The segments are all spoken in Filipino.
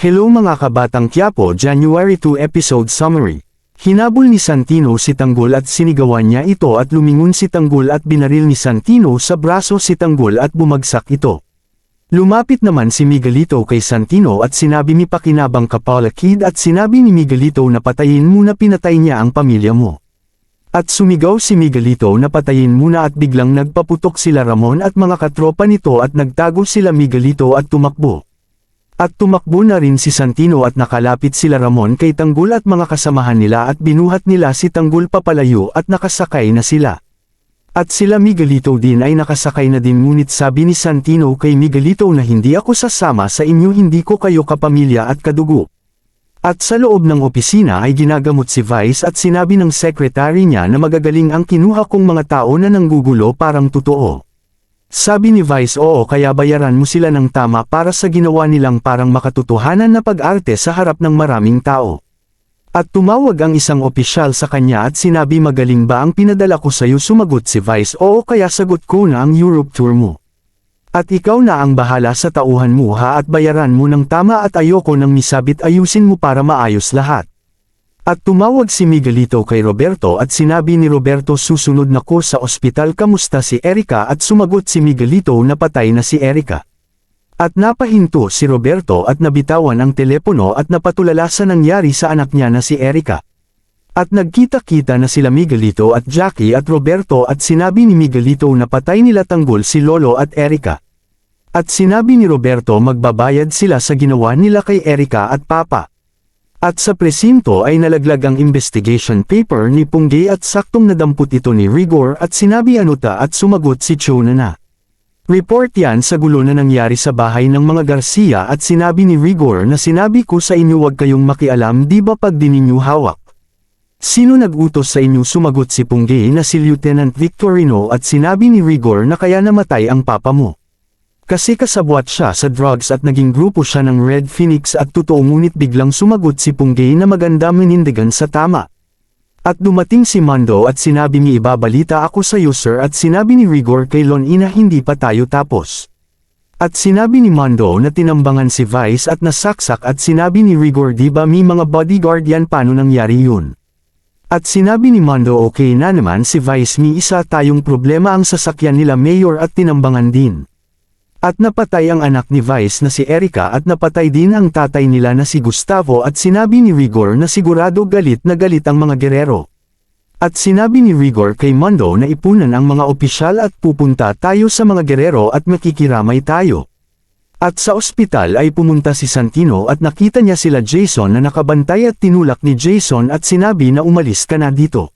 Hello mga kabatang Quiapo, January 2 episode summary. Hinabol ni Santino si Tanggol at sinigawan niya ito at lumingon si Tanggol at binaril ni Santino sa braso si Tanggol at bumagsak ito. Lumapit naman si Miguelito kay Santino at sinabi ni pakinabang ka Paula Kid at sinabi ni Miguelito na patayin muna, pinatay niya ang pamilya mo. At sumigaw si Miguelito na patayin muna at biglang nagpaputok sila Ramon at mga katropa nito at nagtago sila Miguelito at tumakbo. At tumakbo na rin si Santino at nakalapit sila Ramon kay Tanggol at mga kasamahan nila at binuhat nila si Tanggol papalayo at nakasakay na sila. At sila Miguelito din ay nakasakay na din, ngunit sabi ni Santino kay Miguelito na hindi ako sasama sa inyo, hindi ko kayo kapamilya at kadugo. At sa loob ng opisina ay ginagamot si Vice at sinabi ng secretary niya na magagaling ang kinuha kong mga tao na nanggugulo, parang totoo. Sabi ni Vice, oo, kaya bayaran mo sila ng tama para sa ginawa nilang parang makatotohanan na pag-arte sa harap ng maraming tao. At tumawag ang isang opisyal sa kanya at sinabi, magaling ba ang pinadala ko sa'yo? Sumagot si Vice, oo, kaya sagot ko na ang Europe tour mo. At ikaw na ang bahala sa tauhan mo ha, at bayaran mo ng tama at ayoko nang misabit, ayusin mo para maayos lahat. At tumawag si Miguelito kay Roberto at sinabi ni Roberto, susunod na ko sa ospital, kamusta si Erica? At sumagot si Miguelito na patay na si Erica. At napahinto si Roberto at nabitawan ang telepono at napatulala sa nangyari sa anak niya na si Erica. At nagkita-kita na sila Miguelito at Jackie at Roberto at sinabi ni Miguelito na patay nila Tanggol si Lolo at Erica. At sinabi ni Roberto magbabayad sila sa ginawa nila kay Erica at Papa. At sa presinto ay nalaglag ang investigation paper ni Punggay at saktong nadampot ito ni Rigor at sinabi anuta at sumagot si Chona na. Report yan sa gulo na nangyari sa bahay ng mga Garcia at sinabi ni Rigor na sinabi ko sa inyo wag kayong makialam, di ba pag di ninyo hawak. Sino nagutos sa inyo? Sumagot si Punggay na si Lieutenant Victorino at sinabi ni Rigor na kaya namatay ang papa mo. Kasi kasabwat siya sa drugs at naging grupo siya ng Red Phoenix at totoo, ngunit biglang sumagot si Punggay na maganda manindigan sa tama. At dumating si Mando at sinabi ni ibabalita ako sa iyo sir at sinabi ni Rigor kay Lonina hindi pa tayo tapos. At sinabi ni Mando na tinambangan si Vice at nasaksak at sinabi ni Rigor di ba may mga bodyguard yan, paano nangyari yun? At sinabi ni Mando okay na naman si Vice, may isa tayong problema, ang sasakyan nila Mayor at tinambangan din. At napatay ang anak ni Vice na si Erica at napatay din ang tatay nila na si Gustavo at sinabi ni Rigor na sigurado galit na galit ang mga gerero. At sinabi ni Rigor kay Mando na ipunan ang mga opisyal at pupunta tayo sa mga gerero at makikiramay tayo. At sa ospital ay pumunta si Santino at nakita niya sila Jason na nakabantay at tinulak ni Jason at sinabi na umalis ka na dito.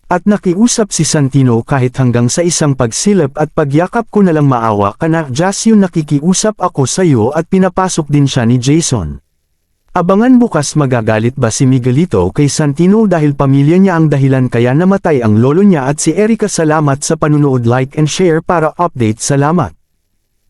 At nakiusap si Santino kahit hanggang sa isang pagsilip at pagyakap ko na lang, maawa ka na Jasio, nakikiusap ako sa iyo, at pinapasok din siya ni Jason. Abangan bukas magagalit ba si Miguelito kay Santino dahil pamilya niya ang dahilan kaya namatay ang lolo niya at si Erica. Salamat sa panunood, like and share para update. Salamat.